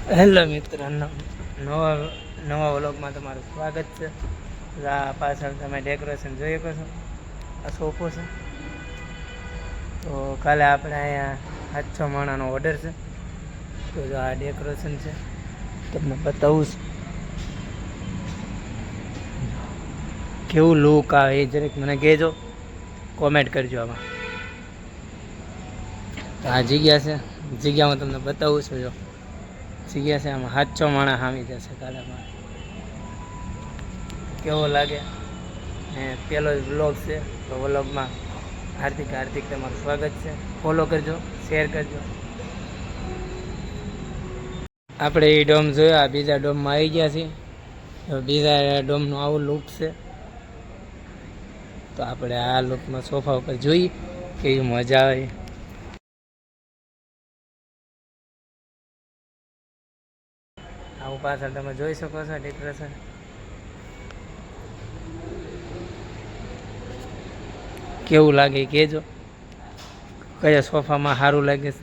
Hello મિત્ર, નવા વ્લોગમાં તમારું સ્વાગત છે. આ પાછળ તમે ડેકોરેશન જોઈ શકો છો. આ સોફો છે. તો કાલે આપણે અહીંયા 700 માણાનો ઓર્ડર છે. તો જો આ ડેકોરેશન છે, તમને બતાવું છું કેવું લુક આવે એ જરીક મને કહેજો, કોમેન્ટ કરજો આમાં. તો આ જગ્યા છે, જગ્યામાં તમને બતાવું છું. જો જગ્યા છે, આમાં 700 માણસ હામી જશે કાલેમાં. કેવો લાગે? ને પહેલો જ વ્લોગ છે, તો વ્લોગમાં હાર્દિક તમારું સ્વાગત છે. ફોલો કરજો, શેર કરજો. આપણે એ ડોમ જોયો, આ બીજા ડોમમાં આવી ગયા છીએ. બીજા ડોમનું આવું લુક છે. તો આપણે આ લુકમાં સોફા ઉપર જોઈએ કેવી મજા આવે. આવું પાછળ તમે જોઈ શકો છો ડેકોરેશન. કેવું લાગે કહેજો, કયા સોફામાં સારું લાગે છે.